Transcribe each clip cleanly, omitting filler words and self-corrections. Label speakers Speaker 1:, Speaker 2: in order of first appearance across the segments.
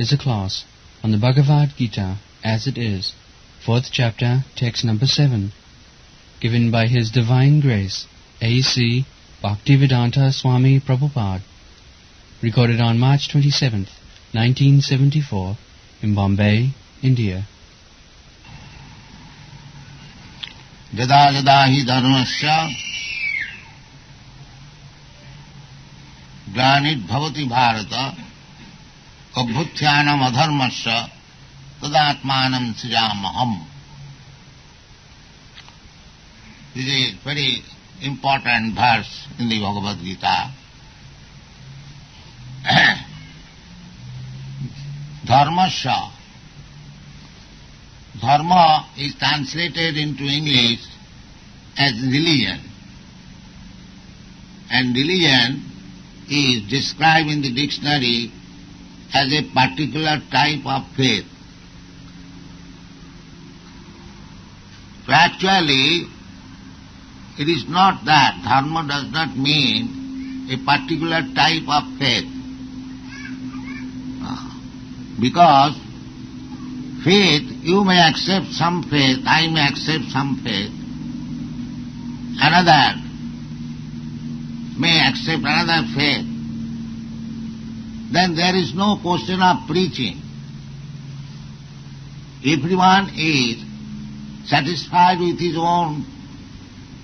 Speaker 1: is a class on the Bhagavad Gita as it is, 4th chapter, text number 7, given by His Divine Grace, A.C. Bhaktivedanta Swami Prabhupada, recorded on March 27th, 1974, in Bombay, India.
Speaker 2: Yada yada hi dharmasya glanit bhavati Bharata abhutyanam adharmasya tadatmanam srijamaham. This is a very important verse in the Bhagavad Gita. Dharmasya. Dharma is translated into English as religion. And religion is described in the dictionary as a particular type of faith. So actually, it is not that. Dharma does not mean a particular type of faith. Because faith, you may accept some faith, I may accept some faith, another may accept another faith. Then there is no question of preaching. Everyone is satisfied with his own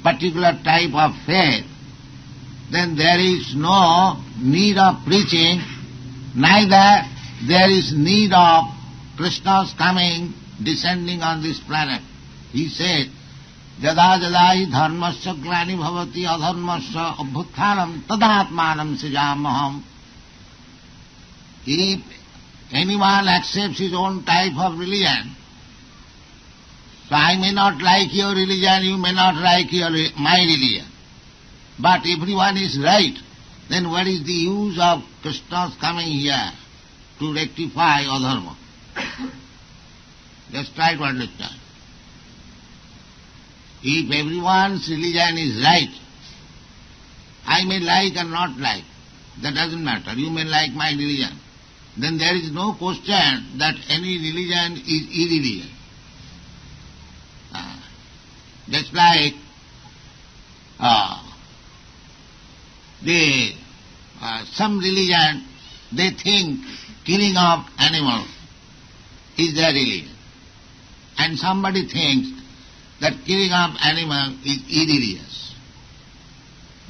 Speaker 2: particular type of faith, then there is no need of preaching, neither there is need of Krishna's coming, descending on this planet. He said, Yada yada hi dharmasya glani bhavati adharmasya abhuthanam tadatmanam srijamaham. If anyone accepts his own type of religion, so I may not like your religion, you may not like my religion, but everyone is right, then what is the use of Krishna's coming here to rectify adharma? Just try to understand. If everyone's religion is right, I may like or not like, that doesn't matter. You may like my religion. Then there is no question that any religion is irreligion. Just like some religion, they think killing of animals is their religion. And somebody thinks that killing of animal is irreligious.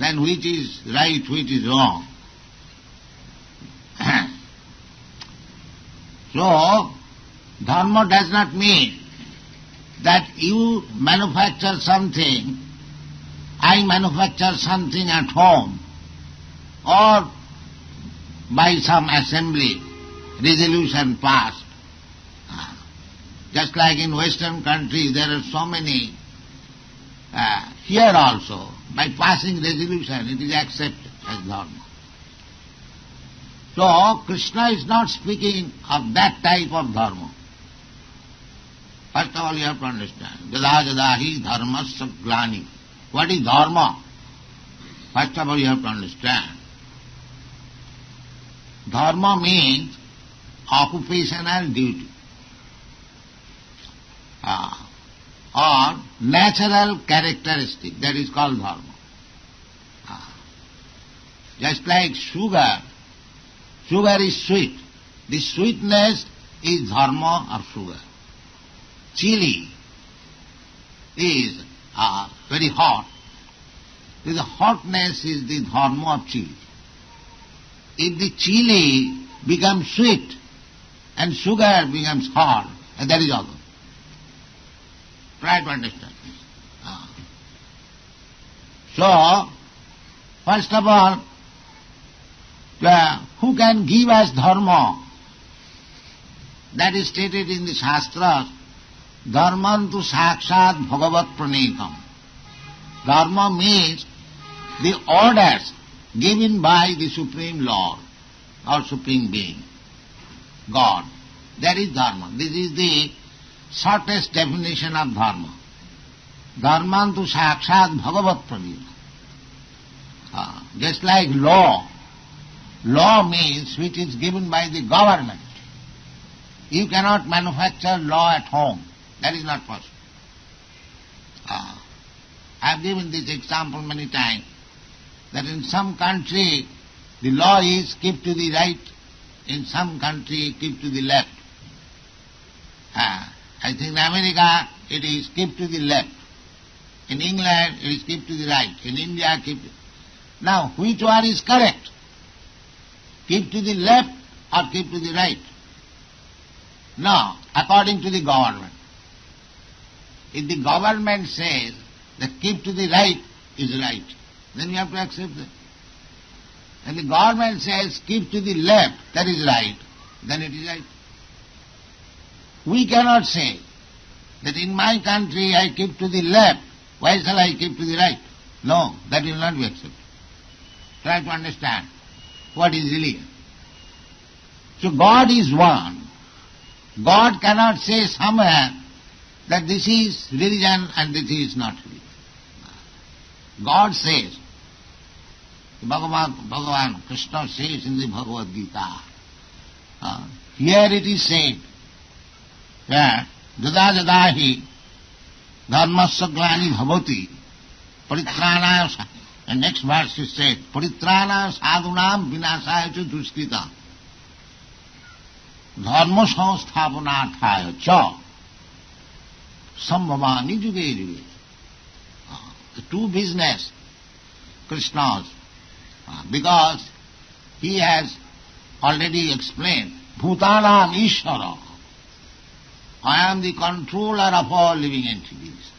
Speaker 2: Then which is right, which is wrong? So, dharma does not mean that you manufacture something, I manufacture something at home, or by some assembly, resolution passed. Just like in Western countries, there are so many. Here also, by passing resolution, it is accepted as dharma. So, Krishna is not speaking of that type of dharma. First of all, you have to understand. Yada yada hi dharmasya glani. What is dharma? First of all, you have to understand. Dharma means occupational duty or natural characteristic. That is called dharma. Just like sugar. Sugar is sweet. The sweetness is dharma of sugar. Chili is very hot. The hotness is the dharma of chili. If the chili becomes sweet and sugar becomes hot, that is all. Try to understand this. So, first of all, who can give us dharma? That is stated in the Shastras. Dharmantu sakshat bhagavat pranetam. Dharma means the orders given by the Supreme Lord or Supreme Being, God. That is dharma. This is the shortest definition of dharma. Dharmantu sakshat bhagavat pranetam. Just like law. Law means which is given by the government. You cannot manufacture law at home. That is not possible. I have given this example many times, that in some country the law is keep to the right, in some country keep to the left. I think in America it is keep to the left. In England it is keep to the right. In India keep to... Now, which one is correct? Keep to the left or keep to the right? No, according to the government. If the government says that keep to the right is right, then you have to accept that. And the government says keep to the left, that is right, then it is right. We cannot say that in my country I keep to the left, why shall I keep to the right? No, that will not be accepted. Try to understand what is religion. So God is one. God cannot say somewhere that this is religion and this is not religion. God says, Bhagavan Krishna says in the Bhagavad Gita, here it is said that Jada Jada hi dharmasya glani bhavati paritranaya, and next verse is said, paritranaya sadhunam vinasaya cha duskritam dharma samsthapanarthaya cha sambhavani juge juge. The two business Krishna's, because he has already explained, Bhutanam Ishvara, I am the controller of all living entities.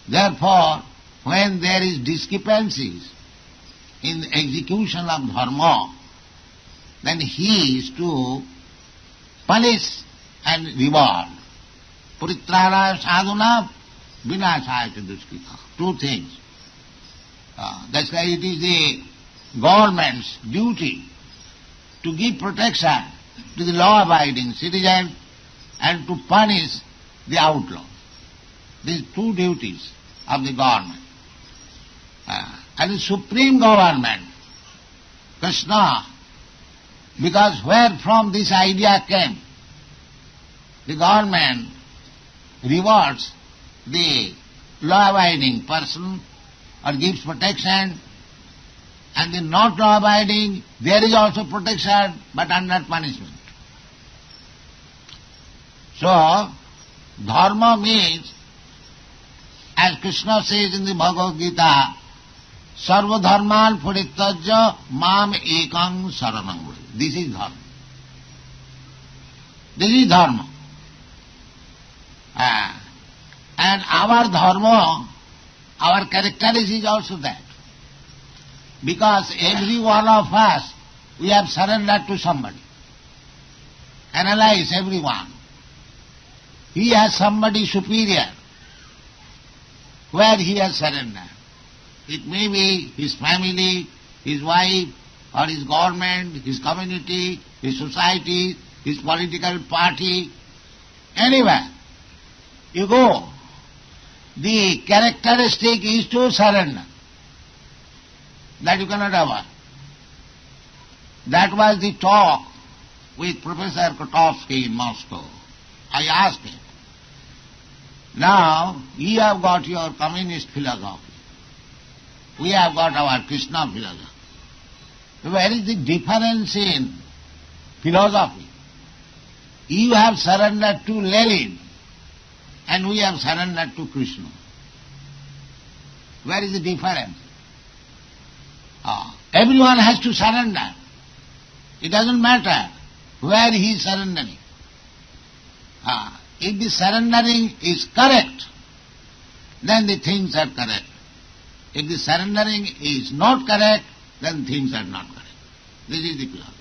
Speaker 2: Therefore, when there is discrepancies in the execution of dharma, then he is to punish and reward. Puritrana sadhuna vinasaya duskita. Two things. That's why it is the government's duty to give protection to the law-abiding citizen and to punish the outlaw. These two duties of the government. And the supreme government, Krishna, because where from this idea came, the government rewards the law-abiding person or gives protection, and the not law-abiding, there is also protection, but under punishment. So, dharma means, as Krishna says in the Bhagavad Gita, sarva dharman puritajya mam ekang saranam vraja. This is dharma. This is dharma. And our dharma, our characteristic is also that. Because every one of us, we have surrendered to somebody. Analyze everyone. He has somebody superior where he has surrendered. It may be his family, his wife, or his government, his community, his society, his political party, anywhere. You go. The characteristic is to surrender. That you cannot avoid. That was the talk with Professor Kotovsky in Moscow. I asked him, now you have got your communist philosophy. We have got our Krishna philosophy. Where is the difference in philosophy? You have surrendered to Lenin and we have surrendered to Krishna. Where is the difference? Everyone has to surrender. It doesn't matter where he is surrendering. If the surrendering is correct, then the things are correct. If the surrendering is not correct, then things are not correct. This is the philosophy.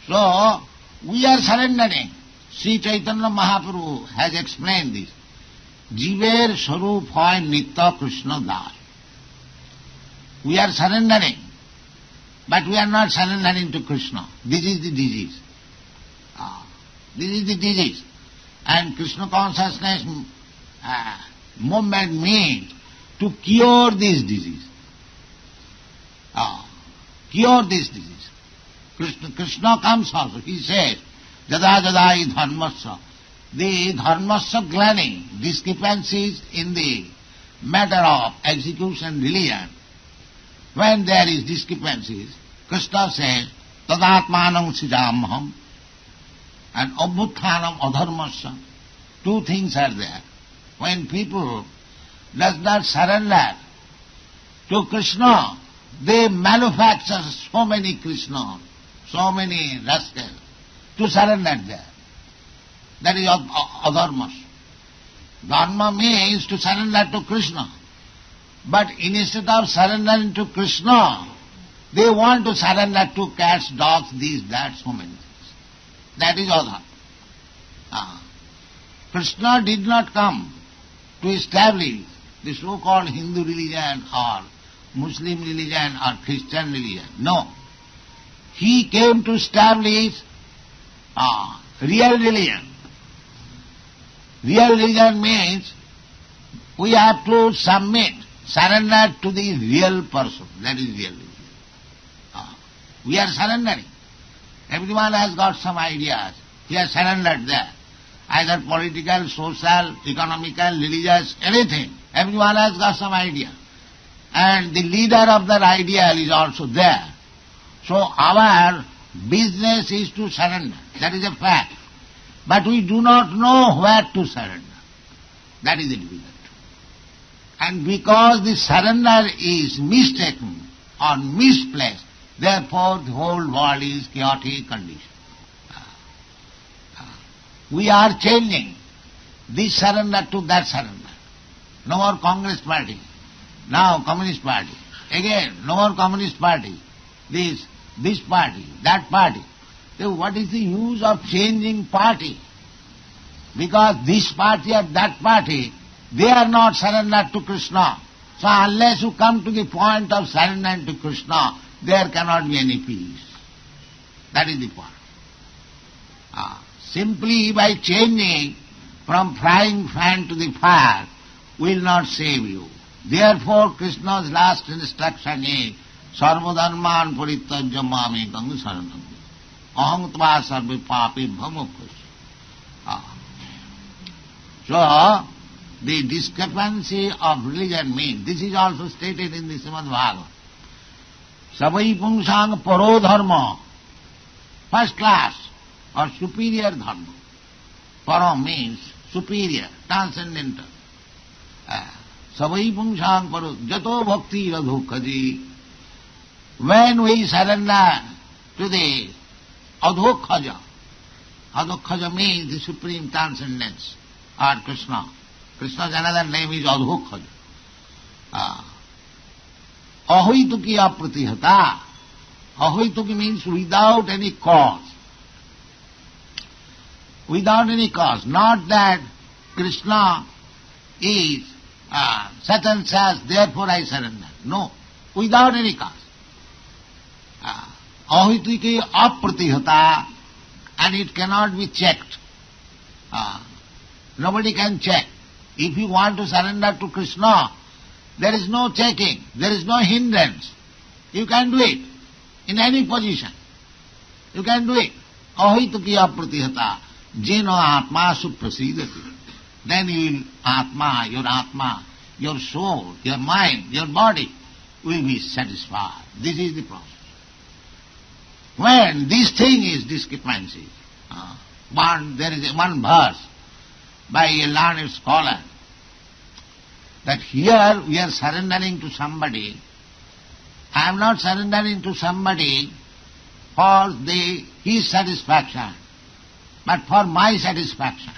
Speaker 2: So, we are surrendering. Sri Chaitanya Mahaprabhu has explained this. Jiver Sarup hoy Nitya Krishna Das. We are surrendering, but we are not surrendering to Krishna. This is the disease. This is the disease. And Krishna consciousness movement means to cure this disease. Cure this disease. Krishna comes also. He says, Jada jadai dharmasya. The dharmasya glaring, discrepancies in the matter of execution religion, when there is discrepancies, Krishna says, tadatmanam sijamaham and abhuthanam adharmasya. Two things are there. When people does not surrender to Krishna, they manufacture so many Krishna, so many rascals to surrender there. That is adharmasya. Dharma means to surrender to Krishna. But instead of surrendering to Krishna, they want to surrender to cats, dogs, these, that, so many things. That is adharma. Krishna did not come to establish the so-called Hindu religion or Muslim religion or Christian religion. No. He came to establish real religion. Real religion means we have to submit, surrender to the real person. That is real religion. We are surrendering. Everyone has got some ideas. He has surrendered there. Either political, social, economical, religious, anything. Everyone has got some idea. And the leader of that ideal is also there. So our business is to surrender. That is a fact. But we do not know where to surrender. That is the difficult. And because the surrender is mistaken or misplaced, therefore the whole world is chaotic condition. We are changing this surrender to that surrender. No more Congress party. Now Communist party. Again, no more Communist party. This party, that party. So what is the use of changing party? Because this party or that party, they are not surrendered to Krishna. So unless you come to the point of surrendering to Krishna, there cannot be any peace. That is the point. Simply by changing from frying pan to the fire will not save you. Therefore Krishna's last instruction is sarvadharman parityajya mamekam saranam aham tva sarve papebhyo moksha. So the discrepancy of religion means, this is also stated in the Srimad Bhagavatam. Savai pungsang paro dharma, first class or superior dharma. Para means superior, transcendental. Savai pungsang paro, jato bhakti adhokhaji. When we surrender to the adhokhaja, adhokhaja means the supreme transcendence or Krishna. Krishna's another name is adhokhaja. Ahoituki apratihata. Ahoituki means without any cause. Without any cause. Not that Krishna is such and such, therefore I surrender. No. Without any cause. Ahoituki apratihata, and it cannot be checked. Nobody can check. If you want to surrender to Krishna, there is no checking, there is no hindrance. You can do it in any position. You can do it. Ahoituki apratihata, jeno atma suprasidati. Then you will, atma, your soul, your mind, your body will be satisfied. This is the process. When this thing is discrepancy, there is one verse by a learned scholar, that here we are surrendering to somebody. I am not surrendering to somebody for his satisfaction, but for my satisfaction.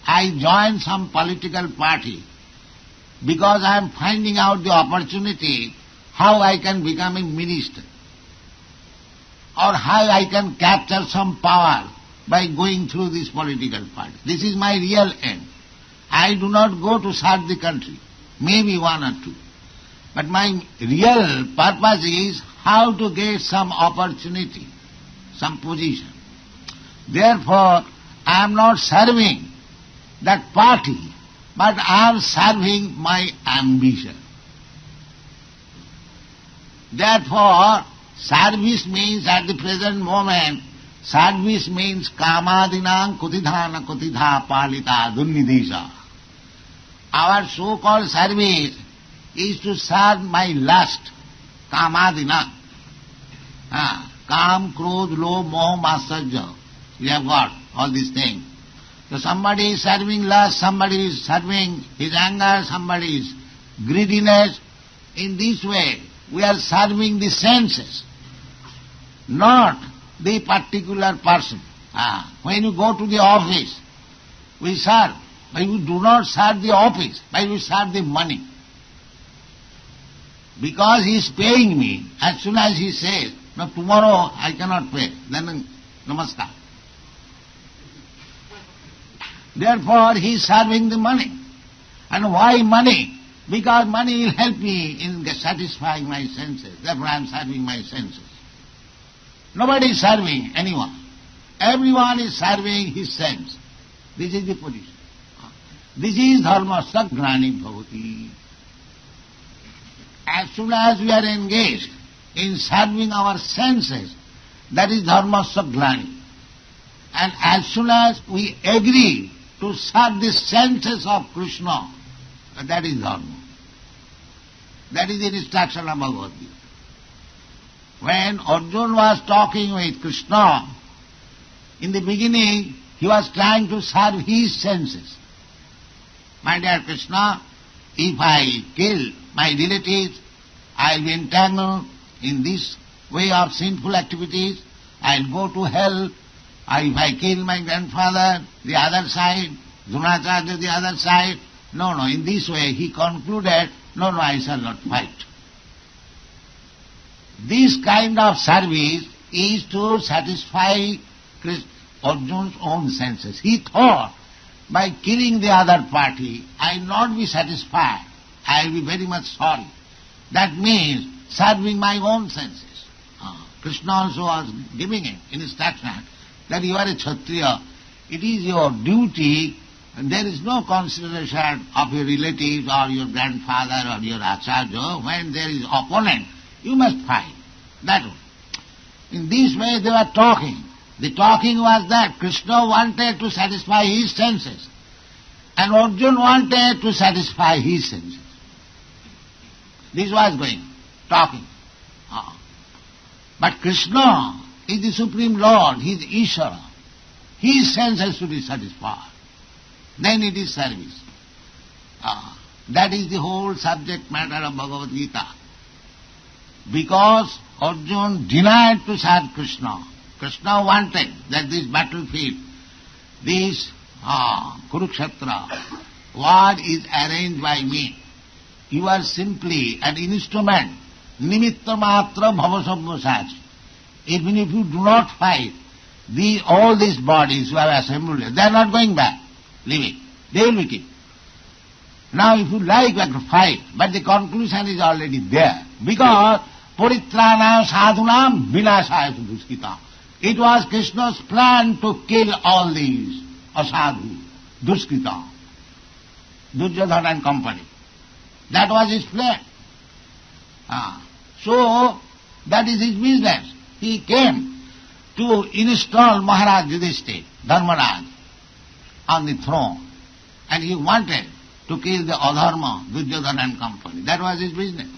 Speaker 2: I join some political party because I am finding out the opportunity how I can become a minister or how I can capture some power by going through this political party. This is my real end. I do not go to serve the country, maybe one or two. But my real purpose is how to get some opportunity, some position. Therefore, I am not serving that party, but I am serving my ambition. Therefore, service means at the present moment Service means kamadinam kutidhana kutidha palita dunnidisa. Our so-called service is to serve my lust, kamadina. Kam, krodh, lobh, moh, matsarya. We have got all these things. So somebody is serving lust, somebody is serving his anger, somebody is greediness. In this way, we are serving the senses, not the particular person. When you go to the office, we serve. But we do not serve the office, but we serve the money. Because he is paying me, as soon as he says, no, tomorrow I cannot pay, then namaskar. Therefore he is serving the money. And why money? Because money will help me in satisfying my senses. Therefore I am serving my senses. Nobody is serving anyone. Everyone is serving his sense. This is the position. This is dharma sagrani bhavati. As soon as we are engaged in serving our senses, that is dharma sagrani. And as soon as we agree to serve the senses of Krishna, that is dharma. That is the instruction of Bhagavad Gita. When Arjuna was talking with Krishna, in the beginning he was trying to serve his senses. My dear Krishna, if I kill my relatives, I will be entangled in this way of sinful activities, I will go to hell. If I kill my grandfather, the other side, Dronacharya, the other side. No, in this way he concluded, no, I shall not fight. This kind of service is to satisfy Arjuna's own senses. He thought, by killing the other party, I will not be satisfied. I will be very much sorry. That means serving my own senses. Krishna also was giving him instruction that you are a Kshatriya. It is your duty, and there is no consideration of your relatives or your grandfather or your acharya. When there is opponent, you must fight. That way. In this way they were talking. The talking was that Krishna wanted to satisfy his senses, and Arjuna wanted to satisfy his senses. This was going, talking. But Krishna is the Supreme Lord, he is Ishvara. His senses should be satisfied. Then it is service. That is the whole subject matter of Bhagavad Gita. Because Arjuna denied to serve Krishna, Krishna wanted that this battlefield, this Kurukshetra, what is arranged by me. You are simply an instrument, nimitta matra bhavasabhasaj. Even if you do not fight, all these bodies who have assembled here, they are not going back, living. They will be killed. Now if you like, you have to fight, but the conclusion is already there. Because Puritrana sadhunam vinashaya duskita. It was Krishna's plan to kill all these asadhu, duskita, Duryodhana and company. That was his plan. So, that is his business. He came to install Maharaj Yudhishthira, Dharmaraj, on the throne. And he wanted to kill the adharma, Duryodhana and company. That was his business.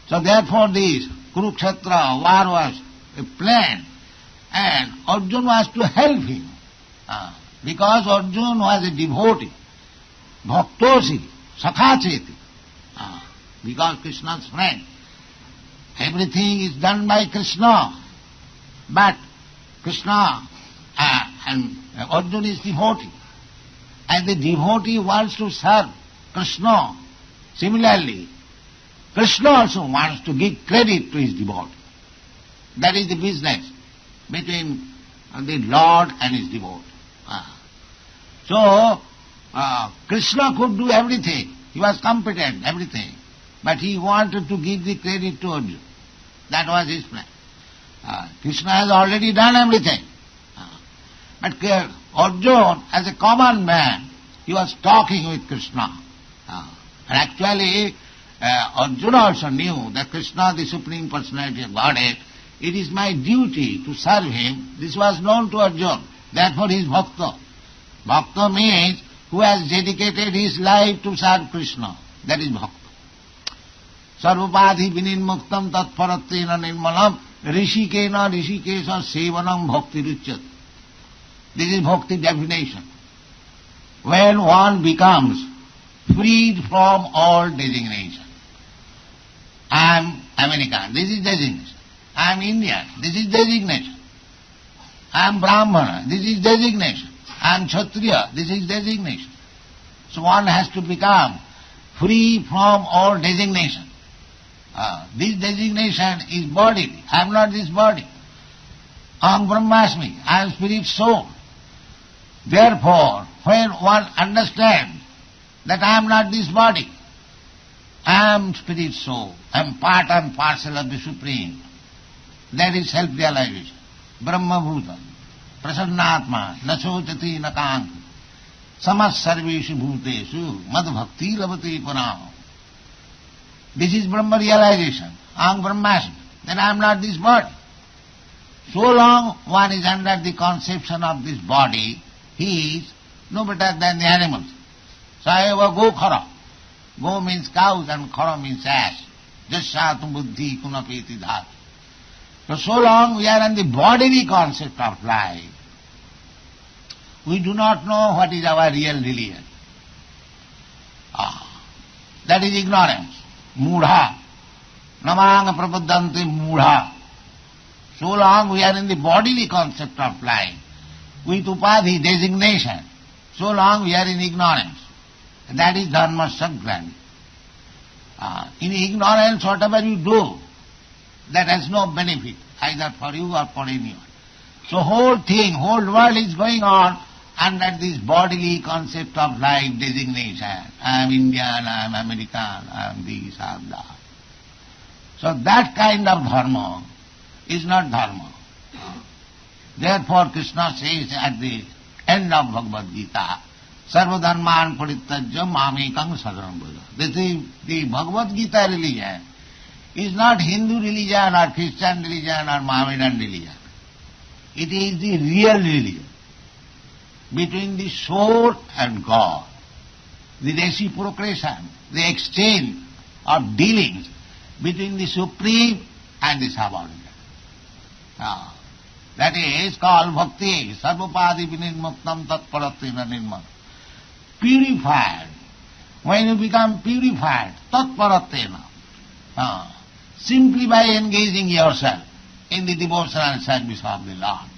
Speaker 2: So therefore this Kurukshetra war was a plan, and Arjuna was to help him. Because Arjuna was a devotee, bhaktosi, sakhacheti, because Krishna's friend. Everything is done by Krishna, but Krishna and Arjuna is devotee, and the devotee wants to serve Krishna. Similarly, Krishna also wants to give credit to his devotee. That is the business between the Lord and his devotee. So, Krishna could do everything. He was competent, everything. But he wanted to give the credit to Arjuna. That was his plan. Krishna has already done everything. But Arjuna, as a common man, he was talking with Krishna. And actually, Arjuna also knew that Krishna, the Supreme Personality of Godhead, it is my duty to serve him. This was known to Arjuna. Therefore he is bhakta. Bhakta means who has dedicated his life to serve Krishna. That is bhakta. Sarvapadhi vinimuktam tatparatena nirmalam rishikena rishikesa sevanam bhakti ruchyat. This is bhakti definition. When one becomes freed from all designation. I am American, this is designation. I am Indian, this is designation. I am Brahmana, this is designation. I am Kshatriya, this is designation. So one has to become free from all designation. This designation is body. I am not this body. Aham Brahmasmi, I am spirit soul. Therefore, when one understands that I am not this body, I am spirit soul, I am part and parcel of the Supreme, that is self-realization. Brahma Bhuta, Prasannatma, Nasochati Nakanti, Samas Sarveshu Bhuteshu, Mad Bhakti Lavati Param. This is Brahma realization. Aham Brahmasmi, that I am not this body. So long one is under the conception of this body, he is no better than the animals. Sayeva go khara. Go means cows and khara means ass. Jasyatum buddhi kunapeti dhatu. So long we are on the bodily concept of life, we do not know what is our real religion. That is ignorance. Mudha. Namanga prabuddhanti mudha. So long we are in the bodily concept of life, with upadhi, designation, so long we are in ignorance. That is dharma sanklani. In ignorance, whatever you do, that has no benefit, either for you or for anyone. So whole thing, whole world is going on under this bodily concept of life designation. I am Indian, I am American, I am this, I am that. So that kind of dharma is not dharma. Therefore Krishna says at the end of Bhagavad Gita, Sarva dharman parittajya mamekam saranam braja. This is the Bhagavad Gita religion is not Hindu religion or Christian religion or Mohammedan religion. It is the real religion between the soul and God. The reciprocation, the exchange of dealings between the Supreme and the subordinate. That is called bhakti, sarvapadi vinirmuktam tatparatena nirmala. Purified. When you become purified, tatparatena, simply by engaging yourself in the devotional service of the Lord.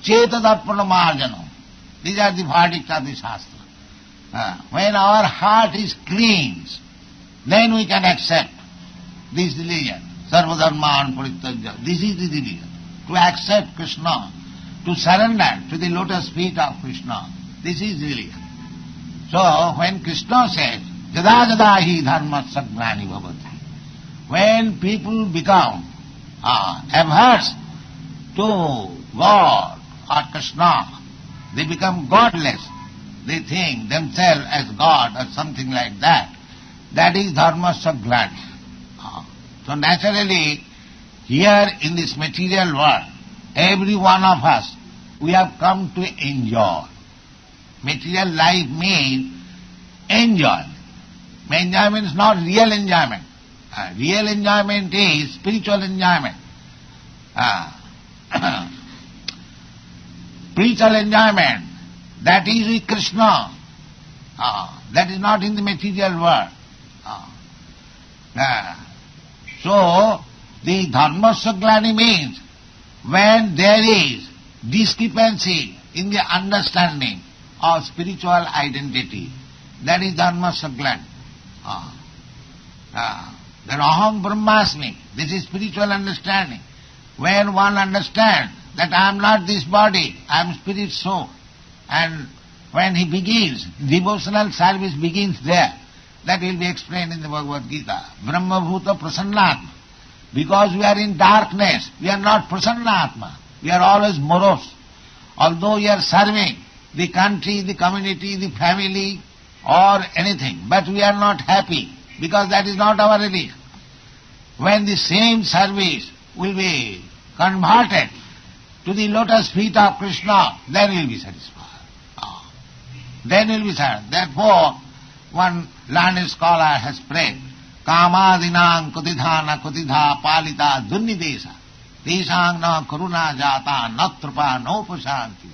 Speaker 2: Chetadappana marjanam. These are the verdicts of the Shastra. When our heart is cleansed, then we can accept this religion. Sarvadharman parittajya. This is the religion. To accept Krishna, to surrender to the lotus feet of Krishna. This is religion. So when Krishna says, Jada jada hi dharma sagnani bhavati, when people become averse to God or Krishna, they become godless. They think themselves as God or something like that. That is dharma sagnani. So naturally, here in this material world, every one of us, we have come to enjoy. Material life means enjoyment. Enjoyment is not real enjoyment. Real enjoyment is spiritual enjoyment. Spiritual enjoyment, that is with Krishna. That is not in the material world. So, the dharma saglani means when there is discrepancy in the understanding of spiritual identity, that is dharma saglani. That aham brahmasmi, this is spiritual understanding. When one understands that I am not this body, I am spirit soul, and when he begins, devotional service begins there. That will be explained in the Bhagavad Gita. Brahma bhuta prasannatma. Because we are in darkness, we are not prasannatma. We are always morose. Although we are serving the country, the community, the family, or anything, but we are not happy, because that is not our religion. When the same service will be converted to the lotus feet of Krishna, then he will be satisfied. Then he will be satisfied. Therefore, one learned scholar has prayed, Kamadinang kutidhana kutidha palita dunnidesa desang na karuna jata natrapa nopashanti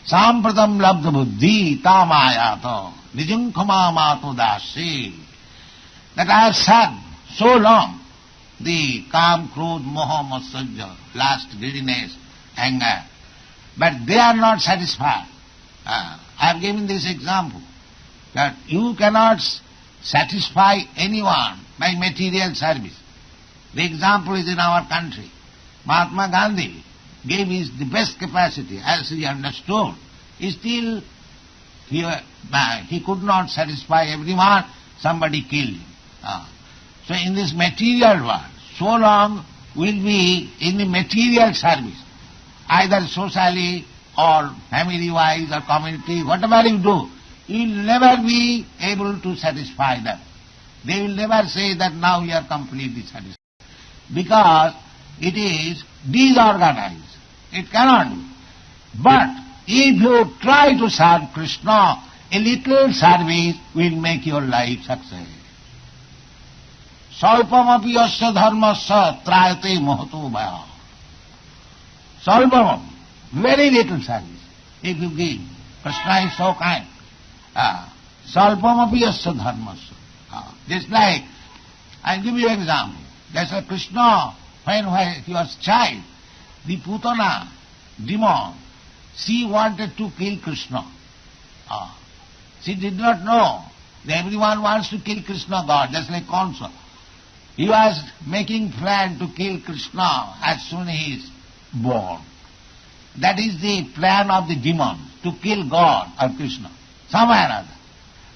Speaker 2: sampradam labdha buddhi tamayato nijunkama mato dasi. That I have said so long, the kam, krodh, moha, matsarya, lust, greediness, anger, but they are not satisfied. I have given this example, that you cannot satisfy anyone by material service. The example is in our country. Mahatma Gandhi gave his the best capacity, as he understood. Still, he could not satisfy everyone, somebody killed him. So in this material world, so long will be in the material service, either socially or family-wise or community, whatever you do, you will never be able to satisfy them. They will never say that now you are completely satisfied, because it is disorganized. It cannot be. But if you try to serve Krishna, a little service will make your life success. Salpamapi yasya dharmasya trayate mahato bhaya. Salpamapi, very little service, if you give. Krishna is so kind. Salpamapi yasya dharmasya. Just like, I'll give you an example. There's a Krishna, when he was child, the Putana, demon, she wanted to kill Krishna. She did not know that everyone wants to kill Krishna God, just like Kansa. He was making plan to kill Krishna as soon as he is born. That is the plan of the demon, to kill God or Krishna, somewhere or other.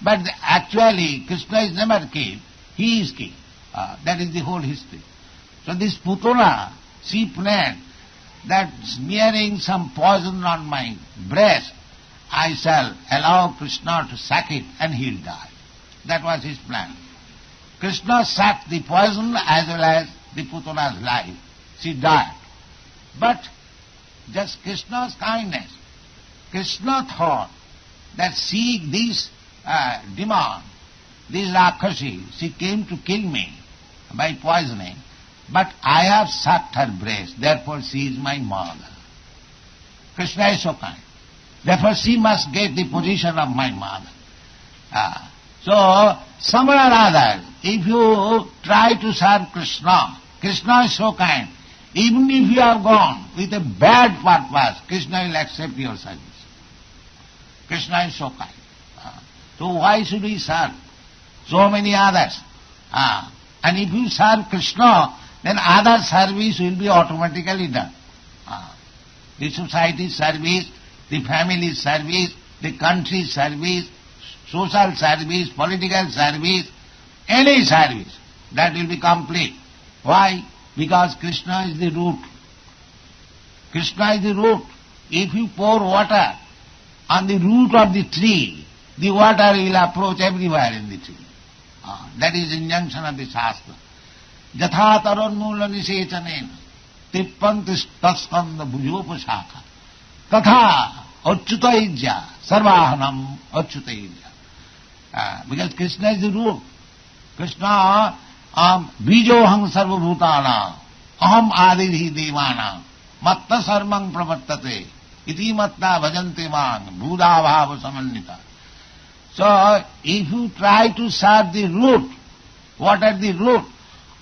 Speaker 2: But actually, Krishna is never killed, he is killed. That is the whole history. So this Putana, she planned that smearing some poison on my breast, I shall allow Krishna to suck it and he'll die. That was his plan. Krishna sucked the poison as well as the Putana's life. She died. But just Krishna's kindness, Krishna thought that see this demon, this Rakshasi, she came to kill me by poisoning, but I have sucked her breast, therefore she is my mother. Krishna is so kind. Therefore she must get the position of my mother. So, somewhere or other, if you try to serve Krishna, Krishna is so kind. Even if you have gone with a bad purpose, Krishna will accept your service. Krishna is so kind. So why should we serve so many others? And if you serve Krishna, then other service will be automatically done. The society's service, the family's service, the country's service, social service, political service, any service, that will be complete. Why? Because Krishna is the root. Krishna is the root. If you pour water on the root of the tree, the water will approach everywhere in the tree. That is injunction of the Shastra. Jatha taranmula nisechanena tippanti taskanda bhujopashakha tatha achyutaijya sarvahanam achyutaijya. Because Krishna is the root. Krishna bijoham sarvabhutana aham adirhi devana matta sarvang pravartate iti matta bhajante mang bhudabhava samannita. So, if you try to serve the root, what are the root?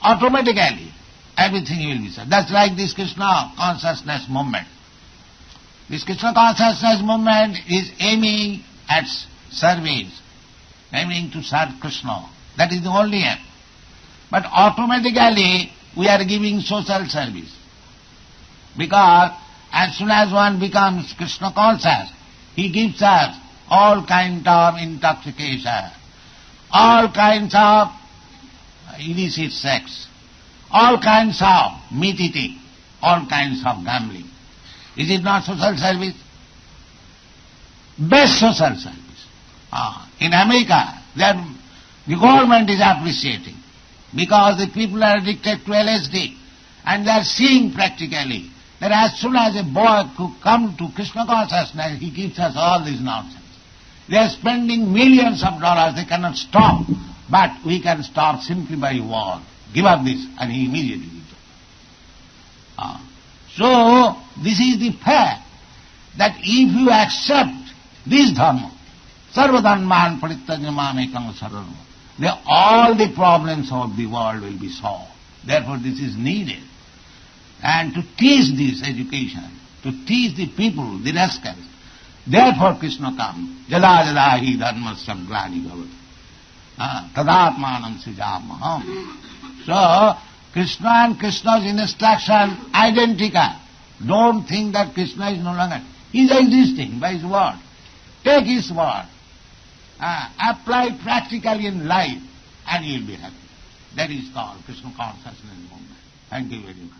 Speaker 2: Automatically, everything will be served. That's like this Krishna consciousness movement. This Krishna consciousness movement is aiming at service, aiming to serve Krishna. That is the only aim. But automatically, we are giving social service. Because as soon as one becomes Krishna conscious, he gives us all kinds of intoxication, all kinds of illicit sex, all kinds of meat eating, all kinds of gambling. Is it not social service? Best social service. In America, the government is appreciating, because the people are addicted to LSD, And they are seeing practically that as soon as a boy could come to Krishna consciousness, he gives us all this nonsense. They are spending millions of dollars, they cannot stop, but we can stop simply by word. Give up this, and he immediately gives up. So, this is the fact, that if you accept this dharma, sarvadharman parityajya mamekam saranam, then all the problems of the world will be solved. Therefore this is needed. And to teach this education, to teach the people, the rascals, therefore Krishna comes. Jada jada hi dharmasya glani bhavati. Tadatmanam srijamaham. So, Krishna and Krishna's instruction identical. Don't think that Krishna is no longer. He is existing by his word. Take his word. Apply practically in life and you will be happy. That is called Krishna consciousness movement. Thank you very much.